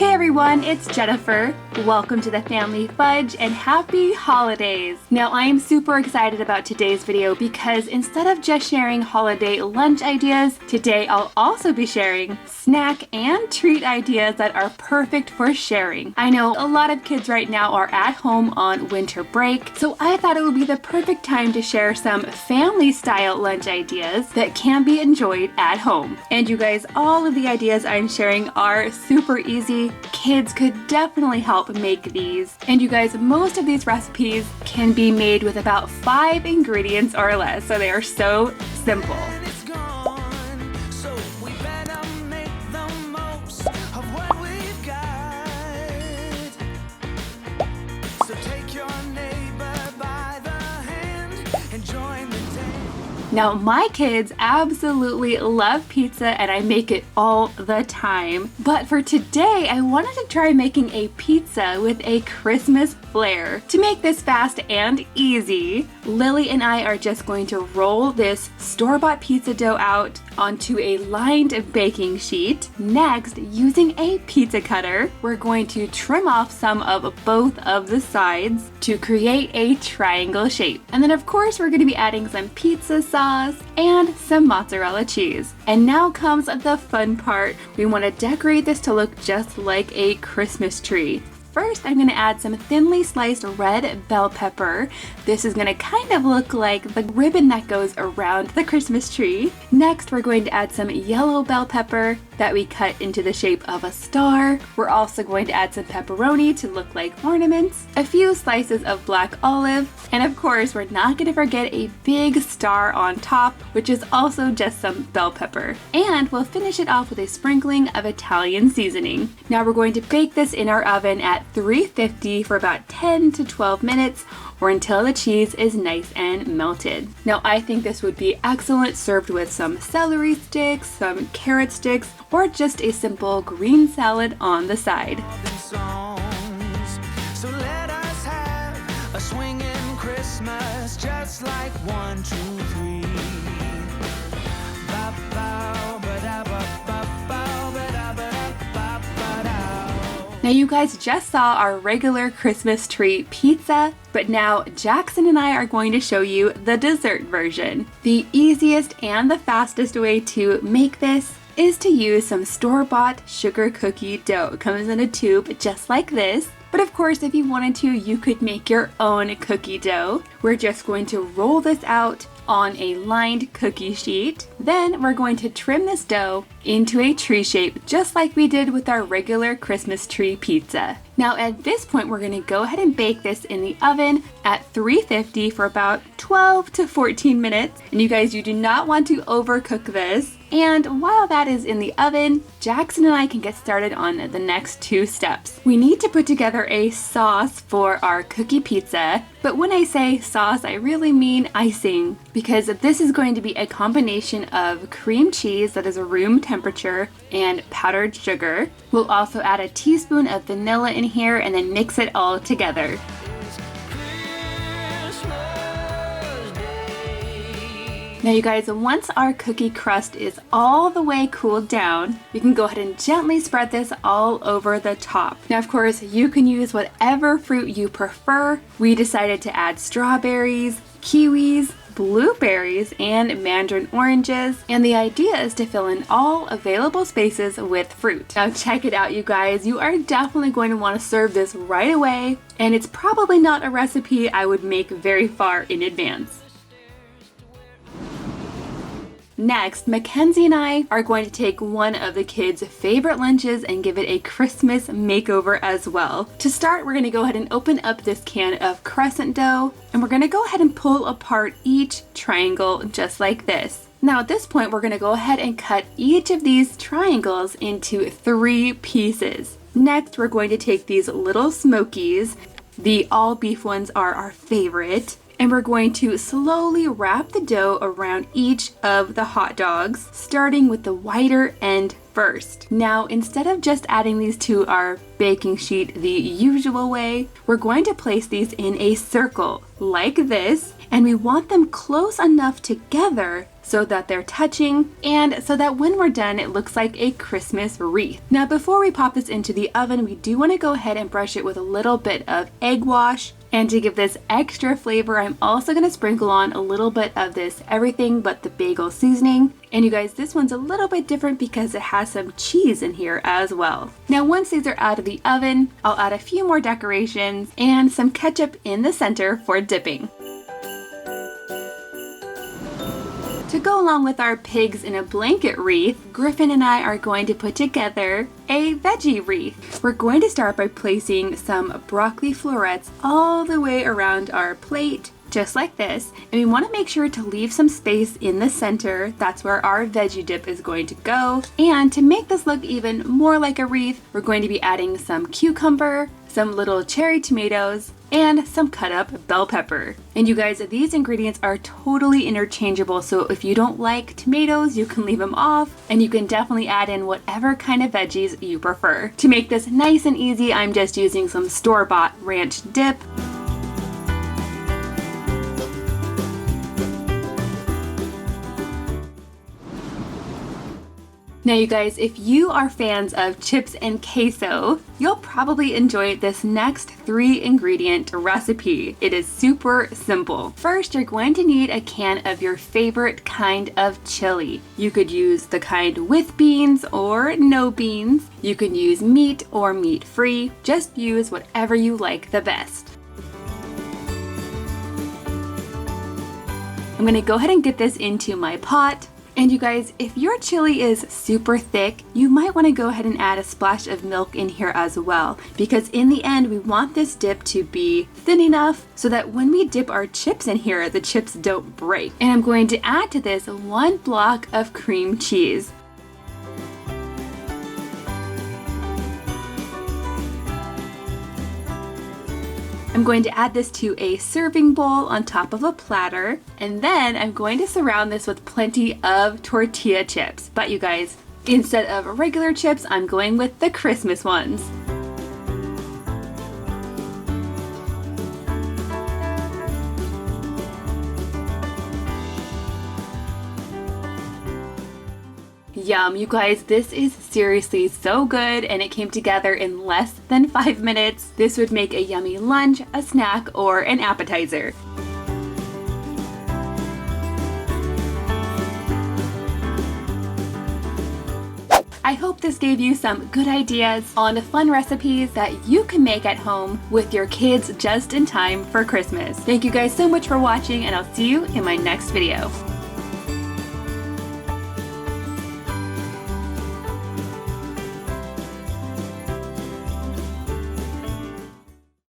Hey everyone, it's Jennifer. Welcome to the Family Fudge and happy holidays. Now I am super excited about today's video because instead of just sharing holiday lunch ideas, today I'll also be sharing snack and treat ideas that are perfect for sharing. I know a lot of kids right now are at home on winter break, so I thought it would be the perfect time to share some family style lunch ideas that can be enjoyed at home. And you guys, all of the ideas I'm sharing are super easy. Kids could definitely help make these. And you guys, most of these recipes can be made with about 5 ingredients or less, so they are so simple. Now my kids absolutely love pizza and I make it all the time. But for today, I wanted to try making a pizza with a Christmas flair. To make this fast and easy, Lily and I are just going to roll this store-bought pizza dough out onto a lined baking sheet. Next, using a pizza cutter, we're going to trim off some of both of the sides to create a triangle shape. And then of course, we're going to be adding some pizza sauce and some mozzarella cheese. And now comes the fun part. We want to decorate this to look just like a Christmas tree. First, I'm going to add some thinly sliced red bell pepper. This is going to kind of look like the ribbon that goes around the Christmas tree. Next, we're going to add some yellow bell pepper that we cut into the shape of a star. We're also going to add some pepperoni to look like ornaments, a few slices of black olive, and of course, we're not going to forget a big star on top, which is also just some bell pepper. And we'll finish it off with a sprinkling of Italian seasoning. Now we're going to bake this in our oven at 350 for about 10 to 12 minutes or until the cheese is nice and melted. Now I think this would be excellent served with some celery sticks, some carrot sticks, or just a simple green salad on the side. So let us have a swinging Christmas, just like 1, 2, 3. Now you guys just saw our regular Christmas tree pizza, but now Jackson and I are going to show you the dessert version. The easiest and the fastest way to make this is to use some store-bought sugar cookie dough. It comes in a tube just like this. But of course, if you wanted to, you could make your own cookie dough. We're just going to roll this out on a lined cookie sheet. Then we're going to trim this dough into a tree shape, just like we did with our regular Christmas tree pizza. Now at this point, we're going to go ahead and bake this in the oven at 350 for about 12 to 14 minutes. And you guys, you do not want to overcook this. And while that is in the oven, Jackson and I can get started on the next 2 steps. We need to put together a sauce for our cookie pizza, but when I say sauce, I really mean icing, because this is going to be a combination of cream cheese that is room temperature and powdered sugar. We'll also add a teaspoon of vanilla in here and then mix it all together. Now you guys, once our cookie crust is all the way cooled down, you can go ahead and gently spread this all over the top. Now of course, you can use whatever fruit you prefer. We decided to add strawberries, kiwis, blueberries, and mandarin oranges, and the idea is to fill in all available spaces with fruit. Now check it out, you guys. You are definitely going to want to serve this right away, and it's probably not a recipe I would make very far in advance. Next, Mackenzie and I are going to take one of the kids' favorite lunches and give it a Christmas makeover as well. To start, we're going to go ahead and open up this can of crescent dough, and we're going to go ahead and pull apart each triangle just like this. Now at this point, we're going to go ahead and cut each of these triangles into 3 pieces. Next, we're going to take these little smokies. The all beef ones are our favorite. And we're going to slowly wrap the dough around each of the hot dogs, starting with the wider end first. Now, instead of just adding these to our baking sheet the usual way, we're going to place these in a circle like this, and we want them close enough together so that they're touching and so that when we're done it looks like a Christmas wreath. Now before we pop this into the oven, we do want to go ahead and brush it with a little bit of egg wash. And to give this extra flavor, I'm also going to sprinkle on a little bit of this everything but the bagel seasoning. And you guys, this one's a little bit different because it has some cheese in here as well. Now once these are out of the oven, I'll add a few more decorations and some ketchup in the center for dipping. To go along with our pigs in a blanket wreath, Griffin and I are going to put together a veggie wreath. We're going to start by placing some broccoli florets all the way around our plate, just like this. And we want to make sure to leave some space in the center. That's where our veggie dip is going to go. And to make this look even more like a wreath, we're going to be adding some cucumber, some little cherry tomatoes, and some cut up bell pepper. And you guys, these ingredients are totally interchangeable, so if you don't like tomatoes, you can leave them off, and you can definitely add in whatever kind of veggies you prefer. To make this nice and easy, I'm just using some store-bought ranch dip. Now you guys, if you are fans of chips and queso, you'll probably enjoy this next 3 ingredient recipe. It is super simple. First, you're going to need a can of your favorite kind of chili. You could use the kind with beans or no beans. You can use meat or meat-free. Just use whatever you like the best. I'm gonna go ahead and get this into my pot. And you guys, if your chili is super thick, you might want to go ahead and add a splash of milk in here as well, because in the end we want this dip to be thin enough so that when we dip our chips in here, the chips don't break. And I'm going to add to this 1 block of cream cheese. I'm going to add this to a serving bowl on top of a platter, and then I'm going to surround this with plenty of tortilla chips. But you guys, instead of regular chips, I'm going with the Christmas ones. Yum, you guys, this is seriously so good and it came together in less than 5 minutes. This would make a yummy lunch, a snack, or an appetizer. I hope this gave you some good ideas on fun recipes that you can make at home with your kids just in time for Christmas. Thank you guys so much for watching, and I'll see you in my next video.